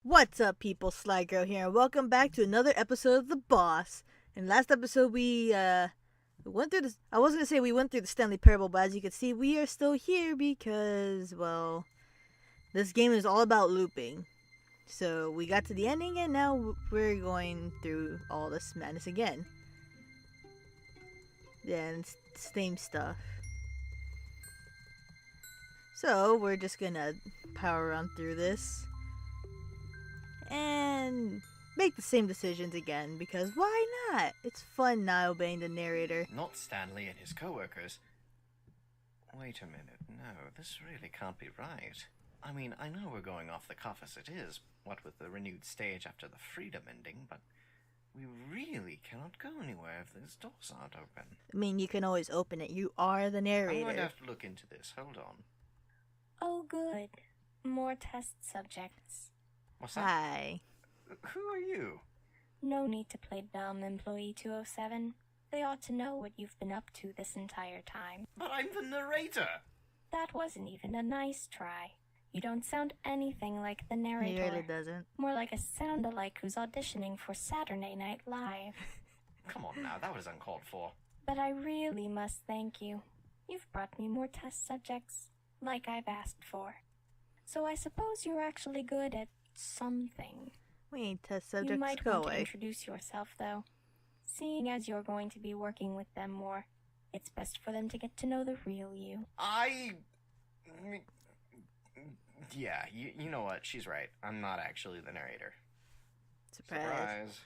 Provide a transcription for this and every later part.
What's up, people? Sly Girl here, and welcome back to another episode of The Boss. In last episode, we went through this. I was gonna say we went through the Stanley Parable, but as you can see, we are still here because, well, this game is all about looping. So we got to the ending, and now we're going through all this madness again. Yeah, and it's same stuff. So we're just gonna power run through this and make the same decisions again, because why not? It's fun not obeying the narrator. Not Stanley and his co-workers. Wait a minute, no, this really can't be right. I mean, I know we're going off the cuff as it is, what with the renewed stage after the Freedom ending, but we really cannot go anywhere if these doors aren't open. I mean, you can always open it. You are the I'm narrator. going to have to look into this, hold on. Oh, good. More test subjects. What's that? Hi. Who are you? No need to play dumb, Employee 207. They ought to know what you've been up to this entire time. But I'm the narrator! That wasn't even a nice try. You don't sound anything like the He narrator. really doesn't. More like a sound-alike who's auditioning for Saturday Night Live. Come on now, that was uncalled for. But I really must thank you. You've brought me more test subjects, like I've asked for. So I suppose you're actually good at something. We ain't test You subjects. might Go want to away. introduce yourself, though. Seeing as you're going to be working with them more, it's best for them to get to know the real you. Yeah, you know what, she's right. I'm not actually the narrator. Surprise.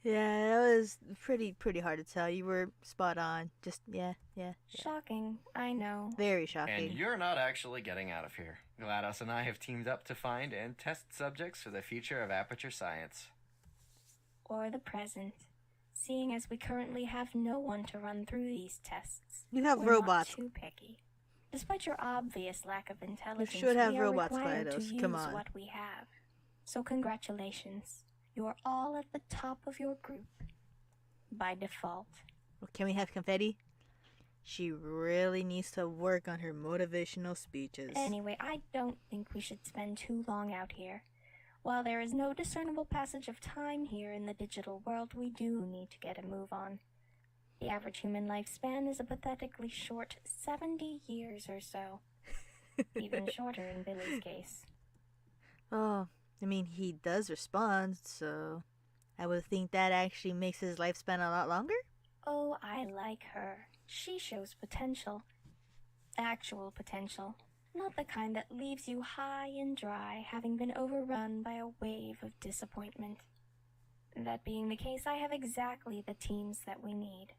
Yeah, that was pretty hard to tell. You were spot on. Just yeah. Shocking, I know. Very shocking. And you're not actually getting out of here. GLaDOS and I have teamed up to find and test subjects for the future of Aperture Science. Or the present. Seeing as we currently have no one to run through these tests. You have we're robots. Not too picky. Despite your obvious lack of intelligence, should have we are robots, required to GLaDOS. use Come on. what we have. So congratulations. You are all at the top of your group. By default. Can we have confetti? She really needs to work on her motivational speeches. Anyway, I don't think we should spend too long out here. While there is no discernible passage of time here in the digital world, we do need to get a move on. The average human lifespan is a pathetically short 70 years or so. Even shorter in Billy's case. Oh, I mean, he does respond, so I would think that actually makes his lifespan a lot longer. Oh, I like her. She shows potential. Actual potential. Not the kind that leaves you high and dry, having been overrun by a wave of disappointment. That being the case, I have exactly the teams that we need.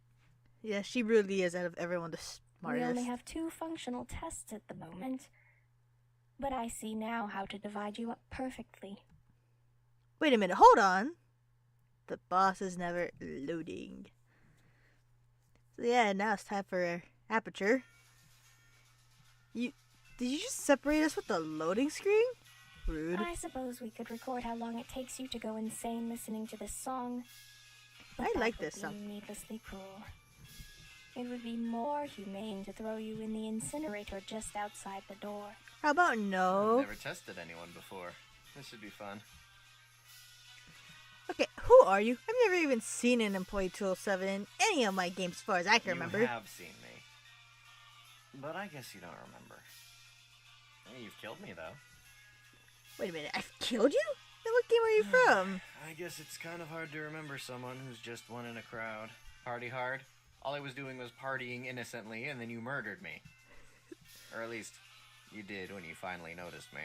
Yeah, she really is out of everyone the smartest. We only have 2 functional tests at the moment. But I see now how to divide you up perfectly. Wait a minute, hold on. The boss is never loading. So yeah, now it's time for Aperture. Did you just separate us with the loading screen? Rude. I suppose we could record how long it takes you to go insane listening to this song. But I that like would this song. be needlessly cruel. It would be more humane to throw you in the incinerator just outside the door. How about I've no? never tested anyone before. This should be fun. Okay, who are you? I've never even seen an Employee 207 in any of my games as far as I can remember. You have seen me. But I guess you don't remember. Hey, you've killed me, though. Wait a minute, I've killed you? Then what game are you from? I guess it's kind of hard to remember someone who's just one in a crowd. Party hard? All I was doing was partying innocently, and then you murdered me. Or at least, you did when you finally noticed me.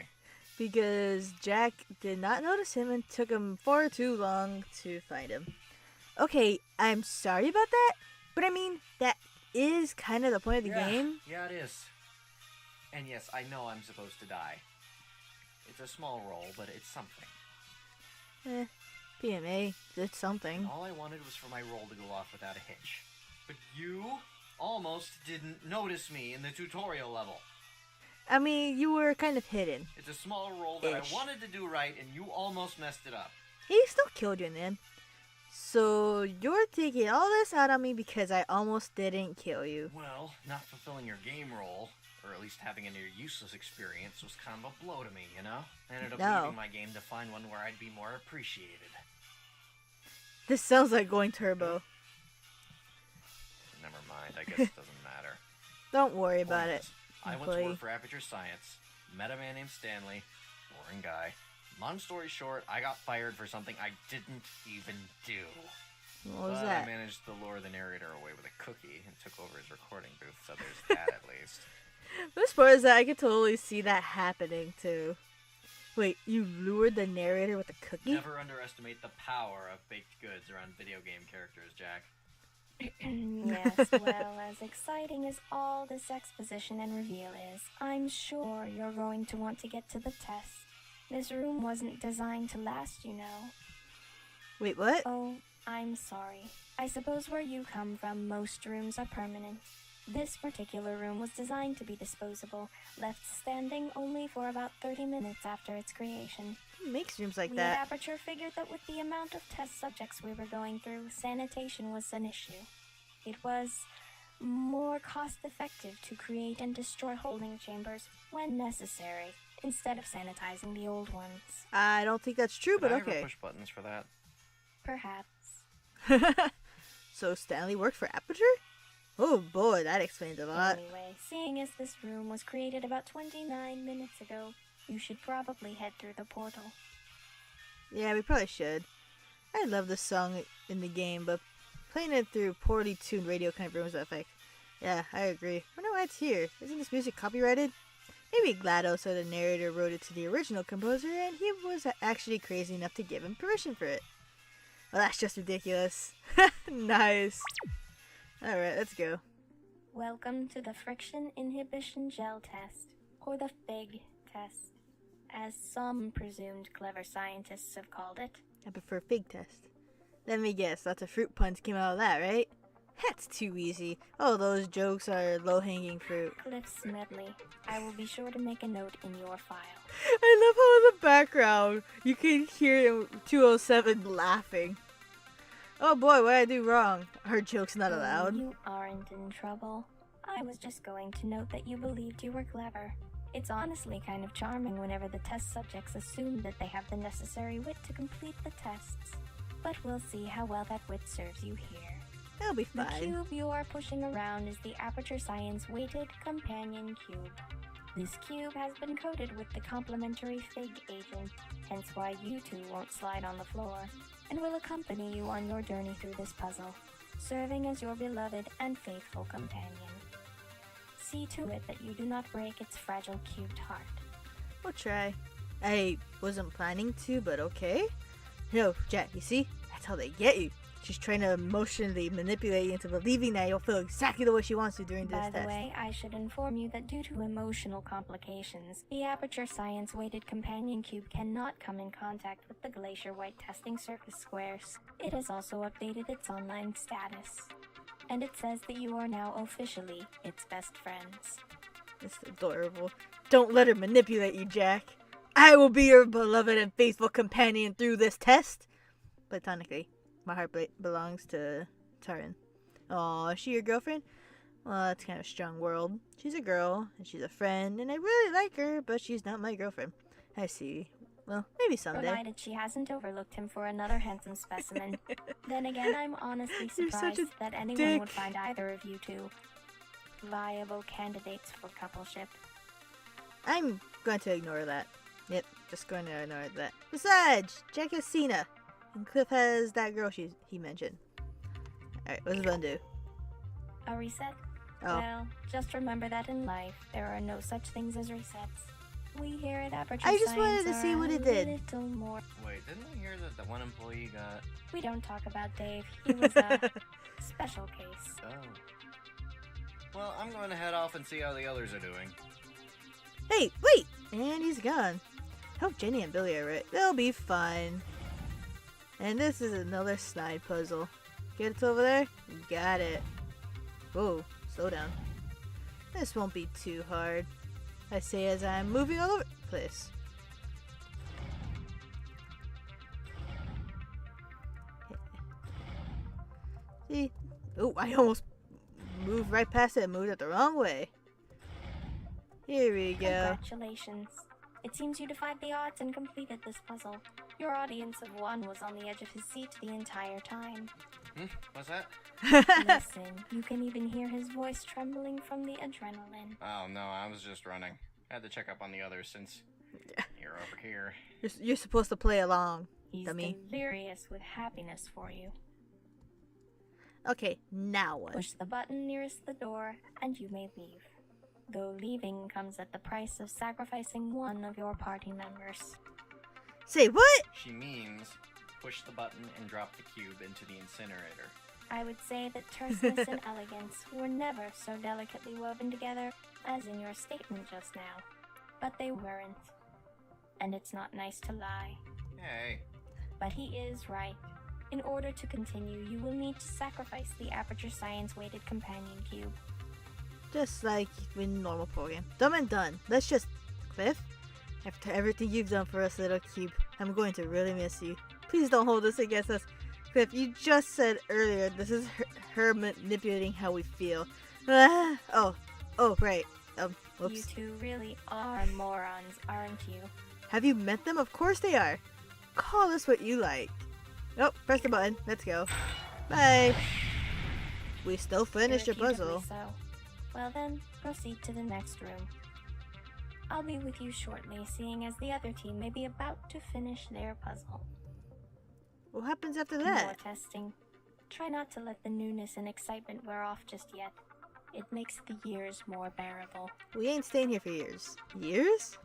Because Jack did not notice him and took him far too long to find him. Okay, I'm sorry about that, but I mean, that is kind of the point of the game. Yeah, it is. And yes, I know I'm supposed to die. It's a small role, but it's something. PMA, it's something. All I wanted was for my roll to go off without a hitch. But you almost didn't notice me in the tutorial level. I mean, you were kind of hidden. It's a small role that Ish. I wanted to do right, and you almost messed it up. He still killed you in the end. So you're taking all this out on me because I almost didn't kill you. Well, not fulfilling your game role, or at least having a near useless experience, was kind of a blow to me, you know? I ended up No. leaving my game to find one where I'd be more appreciated. This sounds like going turbo. Never mind, I guess it doesn't matter. Don't worry about Point it. is, I went to employee. work for Aperture Science, met a man named Stanley, boring guy. Long story short, I got fired for something I didn't even do. What was But that? I managed to lure the narrator away with a cookie and took over his recording booth, so there's that at least. The best part is that I could totally see that happening too. Wait, you lured the narrator with a cookie? Never underestimate the power of baked goods around video game characters, Jack. Yes, well, as exciting as all this exposition and reveal is, I'm sure you're going to want to get to the test. This room wasn't designed to last, you know. Wait, what? Oh, I'm sorry. I suppose where you come from, most rooms are permanent. This particular room was designed to be disposable, left standing only for about 30 minutes after its creation. Who makes rooms like We that? at Aperture figured that with the amount of test subjects we were going through, sanitation was an issue. It was more cost-effective to create and destroy holding chambers when necessary, instead of sanitizing the old ones. I don't think that's true, but Did I ever okay. push buttons for that? Perhaps. So Stanley worked for Aperture? Oh boy, that explains a lot. Anyway, seeing as this room was created about 29 minutes ago, you should probably head through the portal. Yeah, we probably should. I love this song in the game, but playing it through poorly tuned radio kind of ruins the effect. Yeah, I agree. I wonder why it's here. Isn't this music copyrighted? Maybe GLaDOS or the narrator wrote it to the original composer and he was actually crazy enough to give him permission for it. Well, that's just ridiculous. Nice. Alright, let's go. Welcome to the Friction Inhibition Gel Test, or the FIG test, as some presumed clever scientists have called it. I prefer fig test. Let me guess, lots of fruit puns came out of that, right? That's too easy. Oh, those jokes are low-hanging fruit. Cliff Smedley. I will be sure to make a note in your file. I love how in the background you can hear 207 laughing. Oh boy, what did I do wrong? Our joke's not allowed. You aren't in trouble. I was just going to note that you believed you were clever. It's honestly kind of charming whenever the test subjects assume that they have the necessary wit to complete the tests. But we'll see how well that wit serves you here. That'll be The fine. cube you are pushing around is the Aperture Science Weighted Companion Cube. This cube has been coated with the complementary FIG agent, hence why you two won't slide on the floor, and will accompany you on your journey through this puzzle, serving as your beloved and faithful companion. See to it that you do not break its fragile cubed heart. We'll try. I wasn't planning to, but okay. No, Jack, you see? That's how they get you. She's trying to emotionally manipulate you into believing that you'll feel exactly the way she wants to during this By the test. way, I should inform you that due to emotional complications, the Aperture Science Weighted Companion Cube cannot come in contact with the Glacier White testing surface squares. It has also updated its online status. And it says that you are now officially its best friends. It's adorable. Don't let her manipulate you, Jack. I will be your beloved and faithful companion through this test. Platonically. My heart belongs to Taran. Aw, is she your girlfriend? Well, that's kind of a strong world. She's a girl, and she's a friend, and I really like her, but she's not my girlfriend. I see. Well, maybe someday. Provided she hasn't overlooked him for another handsome specimen. Then again, I'm honestly You're such surprised a that anyone dick. would find either of you two viable candidates for coupleship. I'm going to ignore that. Yep, just going to ignore that. Besides, Jack has Cena, and Cliff has that girl he mentioned. Alright, what's this button do? A reset? Oh, Well, just remember that in life, there are no such things as resets. We here at Aperture I just Science wanted to see are what a it did. little more. Wait, didn't I hear that the one employee got... We don't talk about Dave. He was a special case. Oh. Well, I'm going to head off and see how the others are doing. Hey, wait! And he's gone. Hope Jenny and Billy are right. They'll be fine. And this is another snide puzzle. Get it over there? Got it. Whoa, slow down. This won't be too hard. I say as I'm moving all over the place. See? Oh, I almost moved right past it and moved it the wrong way. Here we go. Congratulations. It seems you defied the odds and completed this puzzle. Your audience of one was on the edge of his seat the entire time. What's that? Listen, you can even hear his voice trembling from the adrenaline. Oh, no, I was just running. Had to check up on the others since you're over here. You're supposed to play along, He's dummy. delirious with happiness for you. Okay, now what? Push the button nearest the door, and you may leave. Though leaving comes at the price of sacrificing one of your party members. Say what? She means push the button and drop the cube into the incinerator. I would say that terseness and elegance were never so delicately woven together as in your statement just now. But they weren't. And it's not nice to lie. Hey. But he is right. In order to continue, you will need to sacrifice the Aperture Science weighted companion cube. Just like in normal program. Dumb and done. Let's just... Cliff, after everything you've done for us, little cube, I'm going to really miss you. Please don't hold this against us. Cliff, you just said earlier this is her manipulating how we feel. Oh, right. You Whoops. two really are morons, aren't you? Have you met them? Of course they are. Call us what you like. Oh, press the button. Let's go. Bye. We still finished your puzzle. Irrefutably so. Well then, proceed to the next room. I'll be with you shortly, seeing as the other team may be about to finish their puzzle. What happens after More that? testing. Try not to let the newness and excitement wear off just yet. It makes the years more bearable. We ain't staying here for years. Years?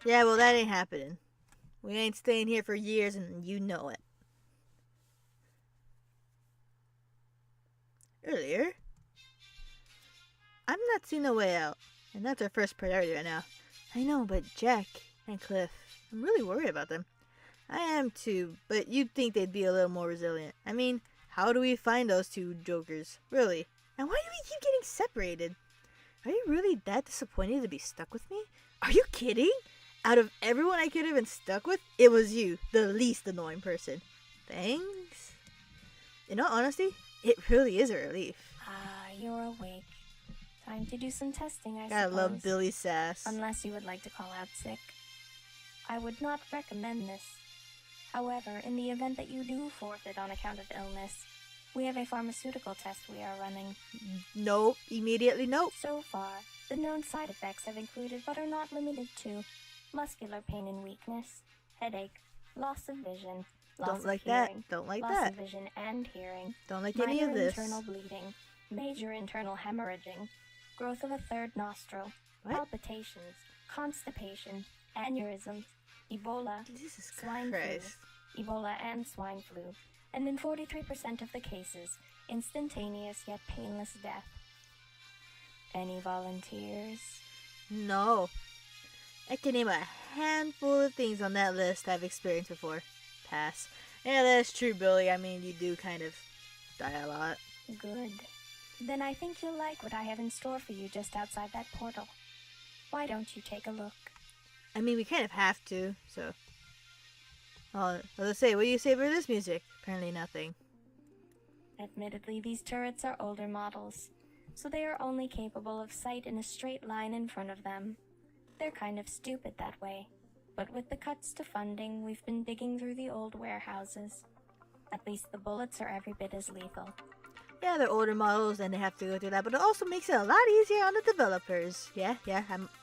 Yeah, well, that ain't happening. We ain't staying here for years, and you know it. Earlier, I'm not seeing a way out, and that's our first priority right now. I know, but Jack and Cliff, I'm really worried about them. I am too, but you'd think they'd be a little more resilient. I mean, how do we find those two jokers? Really? And why do we keep getting separated? Are you really that disappointed to be stuck with me? Are you kidding? Out of everyone I could have been stuck with, it was you, the least annoying person. Thanks. In all honesty, it really is a relief. Ah, you're awake. Time to do some testing, I Gotta suppose. love Billy Sass. Unless you would like to call out sick. I would not recommend this. However, in the event that you do forfeit on account of illness, we have a pharmaceutical test we are running. Nope. Immediately nope. So far, the known side effects have included but are not limited to muscular pain and weakness, headache, loss of vision, loss Don't of like hearing, that. Don't like loss that. of vision and hearing, Don't like any of minor this. internal bleeding, major internal hemorrhaging, growth of a third nostril, What? palpitations, constipation, aneurysms, Ebola, Jesus swine Christ. flu, Ebola and swine flu, and in 43% of the cases, instantaneous yet painless death. Any volunteers? No. I can name a handful of things on that list I've experienced before. Pass. Yeah, that's true, Billy. I mean, you do kind of die a lot. Good. Then I think you'll like what I have in store for you just outside that portal. Why don't you take a look? I mean, we kind of have to, so... Oh, let's say, what do you say for this music? Apparently nothing. Admittedly, these turrets are older models, so they are only capable of sight in a straight line in front of them. They're kind of stupid that way, but with the cuts to funding, we've been digging through the old warehouses. At least the bullets are every bit as lethal. Yeah, they're older models and they have to go through that, but it also makes it a lot easier on the developers. Yeah,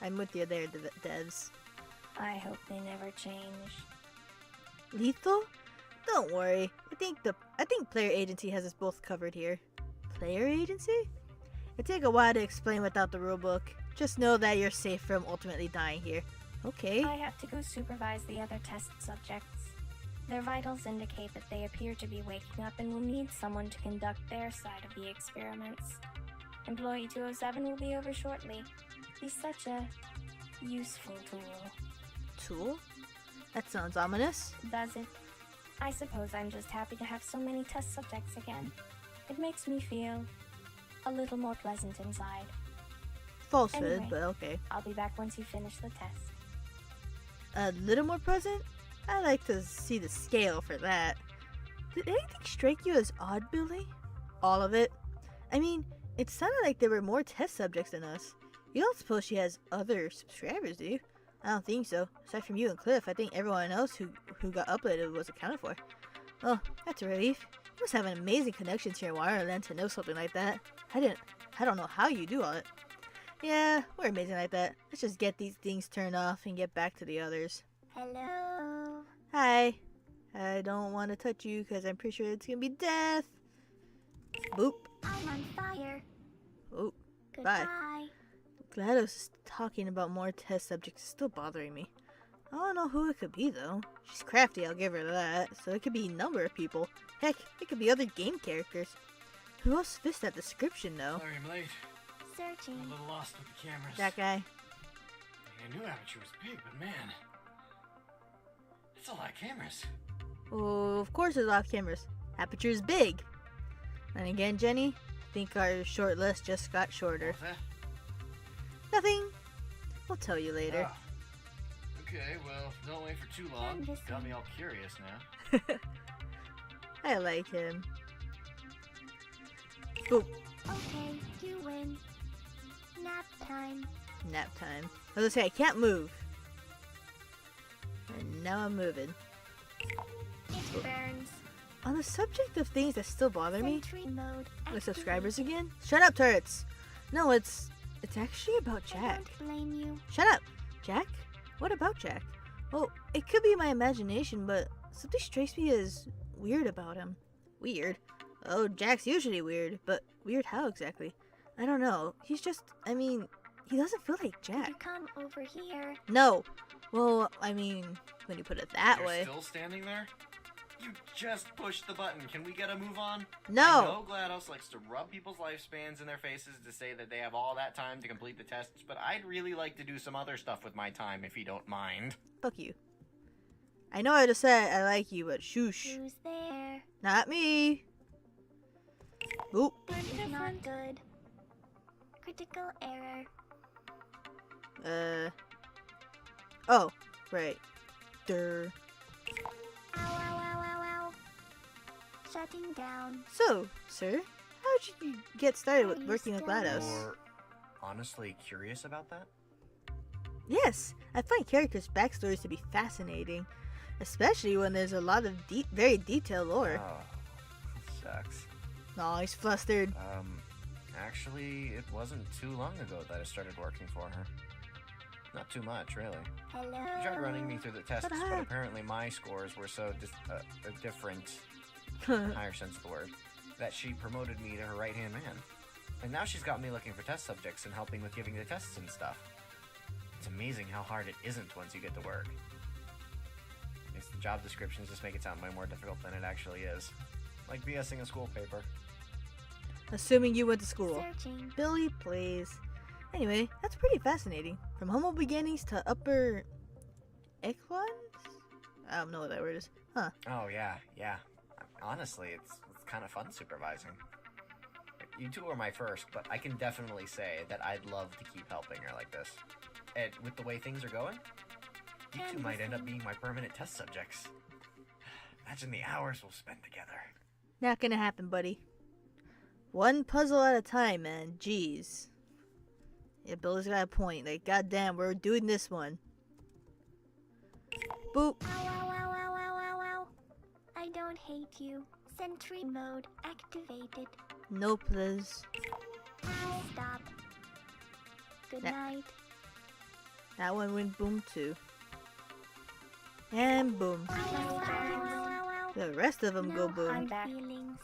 I'm with you there, devs. I hope they never change. Lethal? Don't worry. I think Player Agency has us both covered here. Player Agency? It'd take a while to explain without the rulebook. Just know that you're safe from ultimately dying here. Okay. I have to go supervise the other test subjects. Their vitals indicate that they appear to be waking up and will need someone to conduct their side of the experiments. Employee 207 will be over shortly. He's such a useful tool. Tool? That sounds ominous. Does it? I suppose I'm just happy to have so many test subjects again. It makes me feel a little more pleasant inside. Falsehood, Anyway. but okay. I'll be back once you finish the test. A little more present? I like to see the scale for that. Did anything strike you as odd, Billy? All of it? I mean, it sounded like there were more test subjects than us. You don't suppose she has other subscribers, do you? I don't think so. Aside from you and Cliff, I think everyone else who got uploaded was accounted for. Oh, that's a relief. You must have an amazing connections here in Wireland to know something like that. I don't know how you do all it. Yeah, we're amazing like that. Let's just get these things turned off and get back to the others. Hello. Hi. I don't want to touch you because I'm pretty sure it's going to be death. Boop. I'm on fire. Oh, Goodbye. GLaDOS is talking about more test subjects. It's still bothering me. I don't know who it could be though. She's crafty, I'll give her that. So it could be a number of people. Heck, it could be other game characters. Who else fits that description though? Sorry I'm late. Searching. I'm a little lost with the cameras. That guy. I knew Aperture was big, but man, it's a lot of cameras. Oh, of course there's a lot of cameras. Aperture is big. And again, Jenny, I think our short list just got shorter. What was that? Nothing. We'll tell you later. Ah. Okay, well, don't wait for too long. I'm Got me all curious now. I like him. Boop. Okay, you win. Nap time. Nap time. I was gonna say, I can't move. And now I'm moving. It burns. On the subject of things that still bother me, Sentry mode. the subscribers again? Shut up, turrets! No, it's actually about I Jack. don't blame you. Shut up! Jack? What about Jack? Well, it could be my imagination, but something strikes me as weird about him. Weird? Oh, Jack's usually weird, but weird how exactly? I don't know. He's just, I mean, he doesn't feel like Could you Jack. come over here? No. Well, I mean, when you put it that You're way. still standing there? You just pushed the button. Can we get a move on? I No! know GLaDOS likes to rub people's lifespans in their faces to say that they have all that time to complete the tests, but I'd really like to do some other stuff with my time if you don't mind. Fuck you. I know I just said I like you, but shoosh. Who's there? Not me. Oop. This is not good. Critical error. Oh, right. Durr. Ow, ow, ow, ow, ow. Shutting down. So, sir, how did you get started with working with GLaDOS? Or honestly curious about that? Yes, I find characters' backstories to be fascinating, especially when there's a lot of very detailed lore. Oh, sucks. Aw, he's flustered. Actually, it wasn't too long ago that I started working for her. Not too much, really. Hello. She tried running me through the tests, Ta-da. but apparently my scores were so different, higher sense of the word, that she promoted me to her right-hand man. And now she's got me looking for test subjects and helping with giving the tests and stuff. It's amazing how hard it isn't once you get to work. I guess the job descriptions just make it sound way more difficult than it actually is. Like BSing a school paper. Assuming you went to school. Searching. Billy, please. Anyway, that's pretty fascinating. From humble beginnings to upper echelons? I don't know what that word is. Huh. Oh, yeah. Honestly, it's kind of fun supervising. You two are my first, but I can definitely say that I'd love to keep helping her like this. And with the way things are going, you two might end up being my permanent test subjects. Imagine the hours we'll spend together. Not gonna happen, buddy. One puzzle at a time, man. Jeez. Yeah, Billy's got a point. Like, goddamn, we're doing this one. Boop. Ow, ow, ow, ow, ow, ow, ow. I don't hate you. Sentry mode activated. No, please. Stop. Good That- night. That one went boom too. And boom. Ow, ow, ow, ow, ow. The rest of them go No boom. hard back. feelings.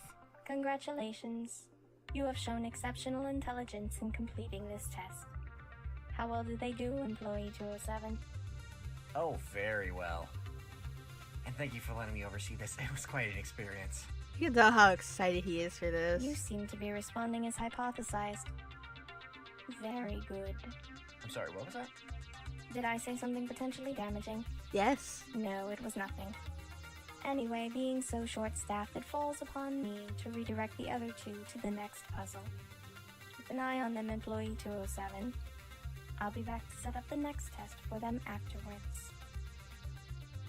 Congratulations. You have shown exceptional intelligence in completing this test. How well did they do, Employee 207? Oh, very well. And thank you for letting me oversee this. It was quite an experience. You can tell how excited he is for this. You seem to be responding as hypothesized. Very good. I'm sorry, what was that? Did I say something potentially damaging? Yes. No, it was nothing. Anyway, being so short-staffed, it falls upon me to redirect the other two to the next puzzle. Keep an eye on them, Employee 207. I'll be back to set up the next test for them afterwards.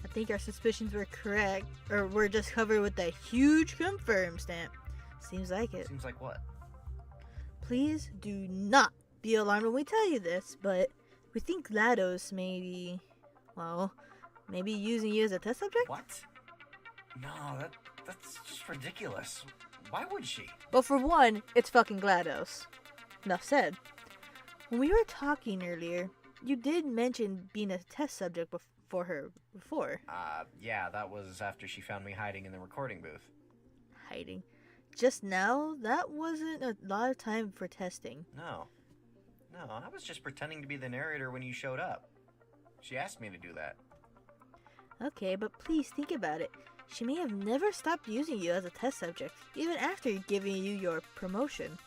I think our suspicions were correct. Or we're just covered with a huge confirm stamp. Seems like it. Seems like what? Please do not be alarmed when we tell you this, but we think GLaDOS may be, well, maybe using you as a test subject? What? No, that's just ridiculous. Why would she? Well, for one, it's fucking GLaDOS. Enough said. When we were talking earlier, you did mention being a test subject for her before. Yeah, that was after she found me hiding in the recording booth. Hiding. Just now, that wasn't a lot of time for testing. No, I was just pretending to be the narrator when you showed up. She asked me to do that. Okay, but please think about it. She may have never stopped using you as a test subject, even after giving you your promotion.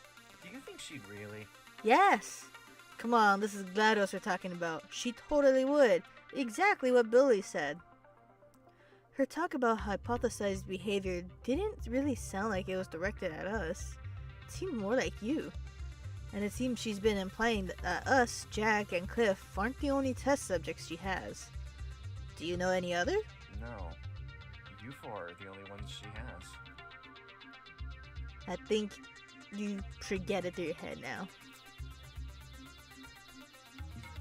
Do you think she'd really? Yes! Come on, this is GLaDOS we're talking about. She totally would. Exactly what Billy said. Her talk about hypothesized behavior didn't really sound like it was directed at us. It seemed more like you. And it seems she's been implying that us, Jack, and Cliff aren't the only test subjects she has. Do you know any other? No. You four are the only ones she has. I think you should get it through your head now.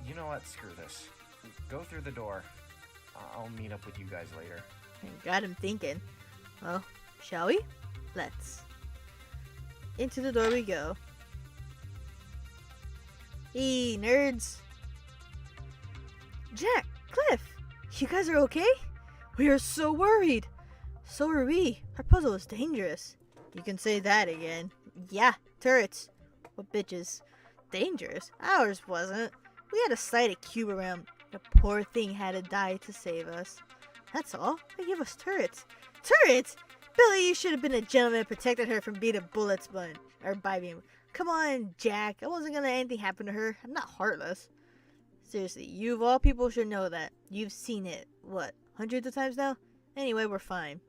You know what? Screw this. Go through the door. I'll meet up with you guys later. Got him thinking. Well, shall we? Let's. Into the door we go. Hey, nerds! Jack, Cliff, you guys are okay? We are so worried. So are we. Our puzzle is dangerous. You can say that again. Yeah, turrets. What bitches? Dangerous? Ours wasn't. We had to slide a cube around. The poor thing had to die to save us. That's all. They give us turrets. Turrets? Billy, you should have been a gentleman and protected her from being a bullet sponge. Or by being... Come on, Jack. I wasn't gonna let anything happen to her. I'm not heartless. Seriously, you of all people should know that. You've seen it, what, hundreds of times now? Anyway, we're fine.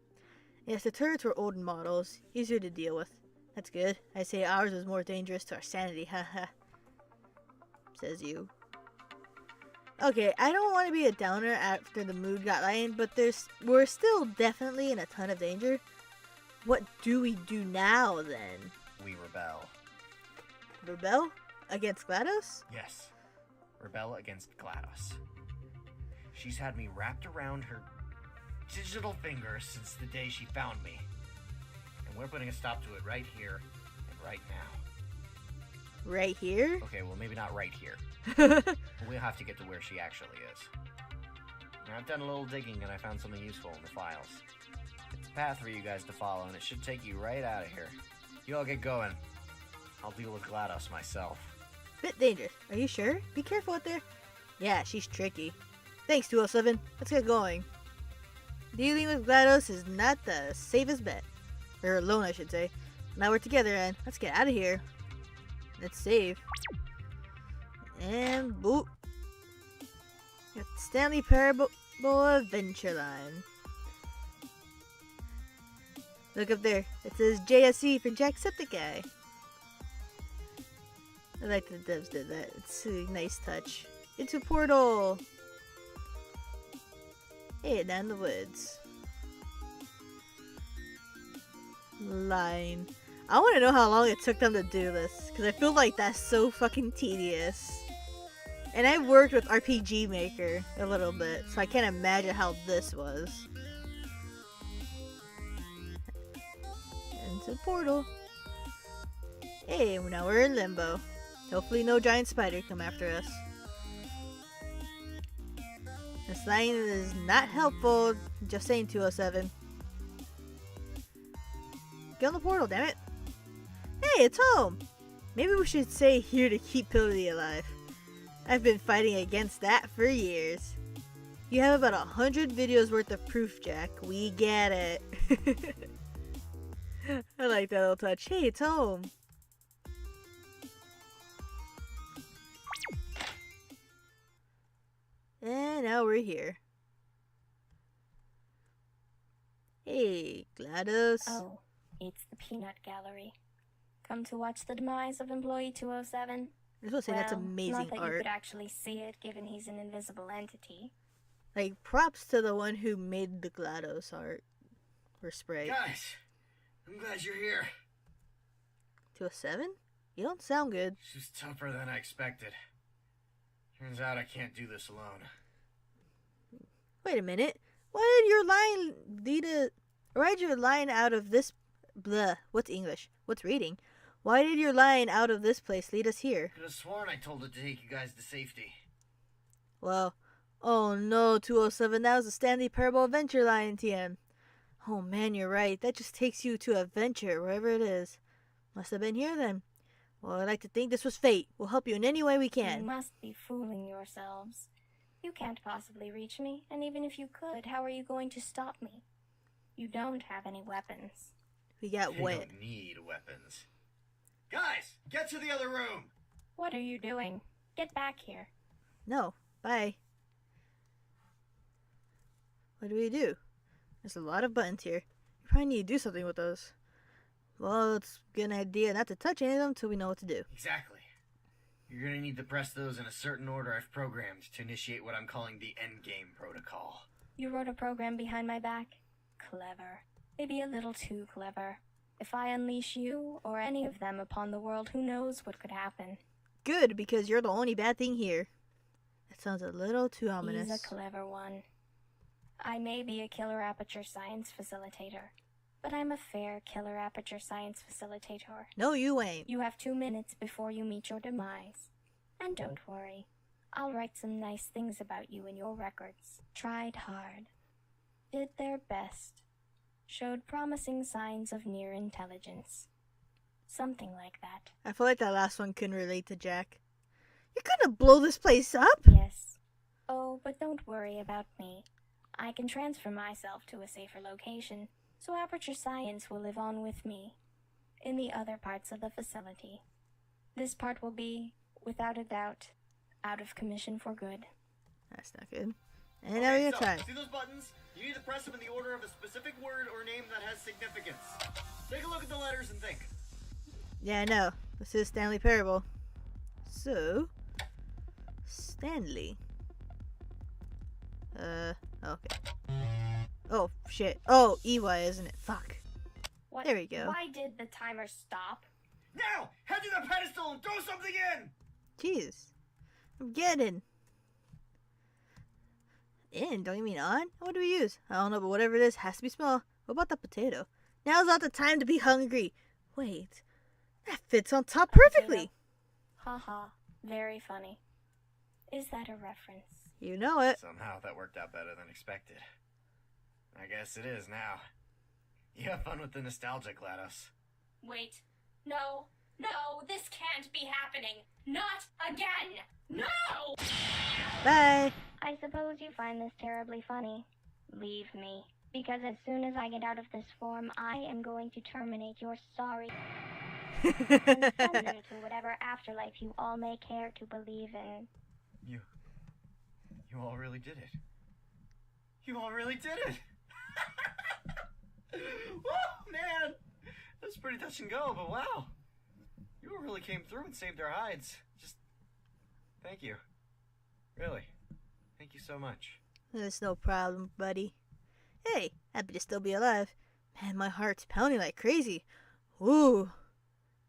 Yes, the turrets were older models. Easier to deal with. That's good. I'd say ours was more dangerous to our sanity, haha. Says you. Okay, I don't want to be a downer after the mood got lightened, but we're still definitely in a ton of danger. What do we do now, then? We rebel. Rebel? Against GLaDOS? Yes. Rebel against GLaDOS. She's had me wrapped around her digital finger since the day she found me. And we're putting a stop to it right here and right now. Right here? Okay, well, maybe not right here. But we'll have to get to where she actually is. Now, I've done a little digging and I found something useful in the files. It's a path for you guys to follow, and it should take you right out of here. You all get going. I'll deal with GLaDOS myself. Bit dangerous. Are you sure? Be careful out there. Yeah, she's tricky. Thanks, 207. Let's get going. Dealing with GLaDOS is not the safest bet. Or alone, I should say. Now we're together, and let's get out of here. Let's save. And boop. Got Stanley Parable Adventure Line. Look up there. It says JSC for Jacksepticeye. I like that the devs did that. It's a nice touch. Into portal. Hey, down in the woods. Line. I want to know how long it took them to do this, because I feel like that's so fucking tedious. And I worked with RPG Maker a little bit, so I can't imagine how this was. Into the portal. Hey, now we're in limbo. Hopefully no giant spider come after us. This line is not helpful, just saying, 207. Get on the portal, damn it. Hey, it's home! Maybe we should say here to keep Pilly alive. I've been fighting against that for years. You have about 100 videos worth of proof, Jack. We get it. I like that little touch. Hey, it's home. And now we're here. Hey, GLaDOS. Oh, it's the Peanut Gallery. Come to watch the demise of Employee 207? I was gonna say that's amazing not that you art. could actually see it, given he's an invisible entity. Like, props to the one who made the GLaDOS art. Or sprite. Guys, I'm glad you're here. 207? You don't sound good. She's tougher than I expected. Turns out I can't do this alone. Wait a minute. Why did your line lead why did your line out of this what's English? What's reading? Why did your line out of this place lead us here? Could have sworn I told her to take you guys to safety. Well, oh no, 207, that was a Stanley Parable Adventure line, TM. Oh man, you're right. That just takes you to adventure, wherever it is. Must have been here then. Well, I'd like to think this was fate. We'll help you in any way we You can. must be fooling yourselves. You can't possibly reach me, and even if you could, how are you going to stop me? You don't have any weapons. We got You wet. don't need weapons. Guys, get to the other room! What are you doing? Get back here. No, bye. What do we do? There's a lot of buttons here. You probably need to do something with those. Well, it's a good idea not to touch any of them until we know what to do. Exactly. You're gonna need to press those in a certain order I've programmed to initiate what I'm calling the endgame protocol. You wrote a program behind my back? Clever. Maybe a little too clever. If I unleash you or any of them upon the world, who knows what could happen? Good, because you're the only bad thing here. That sounds a little too ominous. He's a clever one. I may be a killer aperture science facilitator, but I'm a fair killer aperture science facilitator. No, you ain't. You have 2 minutes before you meet your demise. And don't worry, I'll write some nice things about you in your records. Tried hard. Did their best. Showed promising signs of near intelligence. Something like that. I feel like that last one couldn't relate to Jack. You're gonna blow this place up? Yes. Oh, but don't worry about me. I can transfer myself to a safer location, so aperture science will live on with me in the other parts of the facility. This part will be, without a doubt, out of commission for good. That's not good. And now we got time. See those buttons? You need to press them in the order of a specific word or name that has significance. Take a look at the letters and think. Yeah, I know. This is Stanley Parable. So, Stanley. Okay. Oh, shit. Oh, EY, isn't it? Fuck. What? There we go. Why did the timer stop? Now, head to the pedestal and throw something in! Jeez. I'm getting. In? Don't you mean on? What do we use? I don't know, but whatever it is has to be small. What about the potato? Now's not the time to be hungry. Wait. That fits on top perfectly. Haha. Very funny. Is that a reference? You know it. Somehow that worked out better than expected. I guess it is now. You have fun with the nostalgia, GLaDOS. Wait. No. No, this can't be happening. Not again. No! Bye. I suppose you find this terribly funny. Leave me. Because as soon as I get out of this form, I am going to terminate your sorry and send you to whatever afterlife you all may care to believe in. You all really did it. You all really did it! Whoa, man! That was pretty touch and go, but wow. You all really came through and saved our hides. Just, thank you. Really. Thank you so much. There's no problem, buddy. Hey, happy to still be alive. Man, my heart's pounding like crazy. Ooh.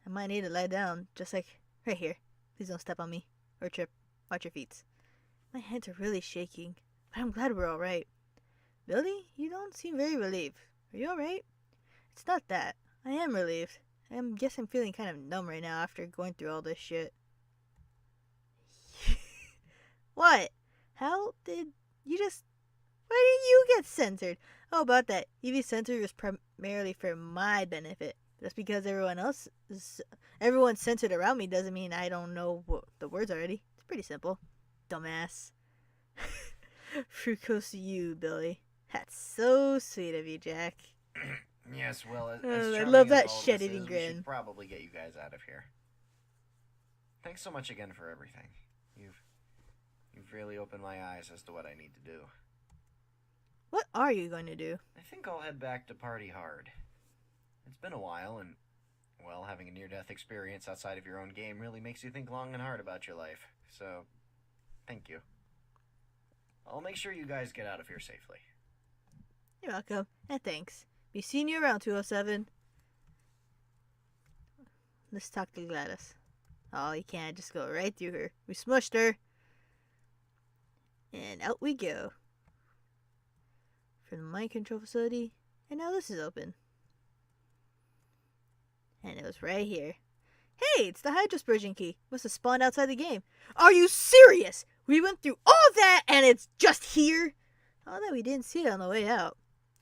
I might need to lie down, just like right here. Please don't step on me. Or trip. Watch your feet. My hands are really shaking, but I'm glad we're alright. Billy, you don't seem very relieved. Are you alright? It's not that. I am relieved. I guess I'm feeling kind of numb right now after going through all this shit. What? How did you just... Why did you get censored? Oh, about that. EV censored was primarily for my benefit. Just because everyone's censored around me doesn't mean I don't know the words already. It's pretty simple. Dumbass. Fruit goes to you, Billy. That's so sweet of you, Jack. Yes, well, as I charming love as that all shit this eating is, we grin. should probably get you guys out of here. Thanks so much again for everything. You've really opened my eyes as to what I need to do. What are you going to do? I think I'll head back to party hard. It's been a while, and, well, having a near-death experience outside of your own game really makes you think long and hard about your life. So, thank you. I'll make sure you guys get out of here safely. You're welcome, and thanks. Be seeing you around, 207. let's talk to Gladys. Oh, you can't just go right through her. We smushed her. And out we go. From the mind control facility. And now this is open. And it was right here. Hey, it's the Hydrospurgeon key. Must have spawned outside the game. Are you serious? We went through all that and it's just here? Oh, that we didn't see it on the way out.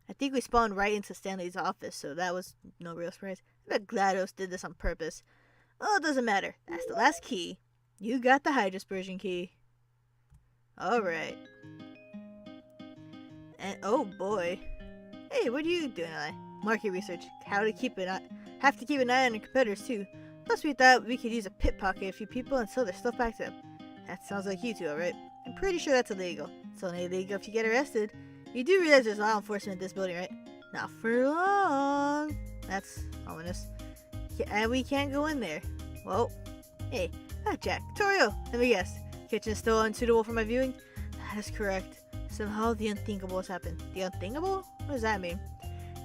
I think we spawned right into Stanley's office, so that was no real surprise. I bet GLaDOS did this on purpose. Oh, it doesn't matter. That's the last key. You got the Hydrospurgeon key. Alright. And oh boy. Hey, what are you doing? Market research. Have to keep an eye on your competitors too. Plus we thought we could use a pickpocket a few people and sell their stuff back to them. That sounds like you two, alright? I'm pretty sure that's illegal. It's only illegal if you get arrested. You do realize there's law enforcement in this building, right? Not for long. That's ominous. Yeah, and we can't go in there. Well, hey, Jack, Torio, let me guess. Kitchen is still unsuitable for my viewing? That is correct. Somehow the unthinkable has happened. The unthinkable? What does that mean?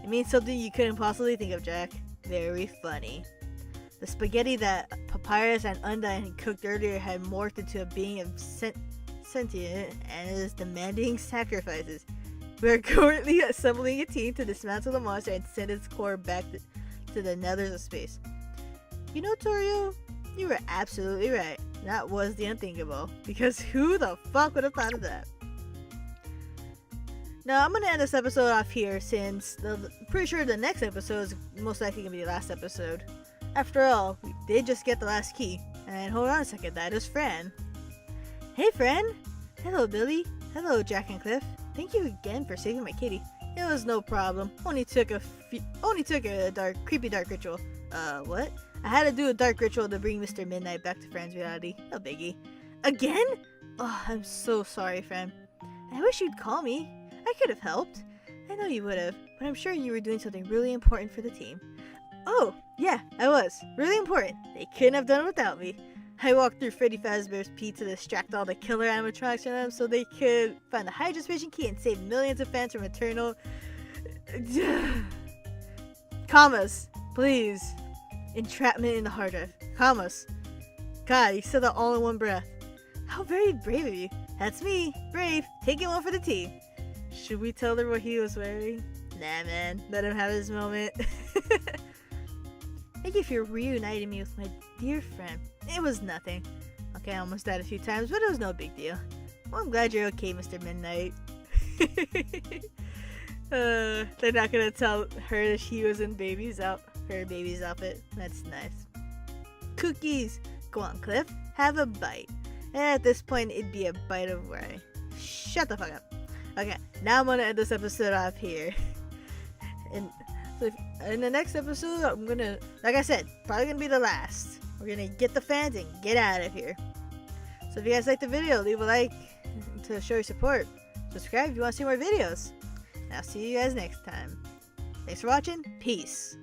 It means something you couldn't possibly think of, Jack. Very funny. The spaghetti that Papyrus and Undyne had cooked earlier had morphed into a being of sentient and is demanding sacrifices. We are currently assembling a team to dismantle the monster and send its core back to the nethers of space. You know, Torio, you were absolutely right. That was the unthinkable. Because who the fuck would have thought of that? Now, I'm going to end this episode off here since I'm pretty sure the next episode is most likely going to be the last episode. After all, we did just get the last key. And hold on a second, that is Fran. Hey, Fran! Hello, Billy. Hello, Jack and Cliff. Thank you again for saving my kitty. It was no problem. Only took a creepy dark ritual. What? I had to do a dark ritual to bring Mr. Midnight back to Fran's reality. No biggie. Again? Oh, I'm so sorry, Fran. I wish you'd call me. I could have helped. I know you would have, but I'm sure you were doing something really important for the team. Oh, yeah, I was. Really important. They couldn't have done it without me. I walked through Freddy Fazbear's Pete to distract all the killer animatronics from them so they could find the Hydrospurgeon key and save millions of fans from eternal... commas, please. Entrapment in the hard drive. Commas. God, you said that all in one breath. How very brave of you. That's me, brave, taking one for the team. Should we tell her what he was wearing? Nah, man, let him have his moment. Thank you for reuniting me with my dear friend. It was nothing. Okay, I almost died a few times, but it was no big deal. Well, I'm glad you're okay, Mr. Midnight. They're not gonna tell her that she was in her baby's outfit. That's nice. Cookies! Go on, Cliff. Have a bite. At this point, it'd be a bite of worry. Shut the fuck up. Okay, now I'm gonna end this episode off here. And so in the next episode, I'm gonna, like I said, probably gonna be the last. We're gonna get the fans and get out of here. So if you guys liked the video, leave a like to show your support. Subscribe if you want to see more videos. And I'll see you guys next time. Thanks for watching. Peace.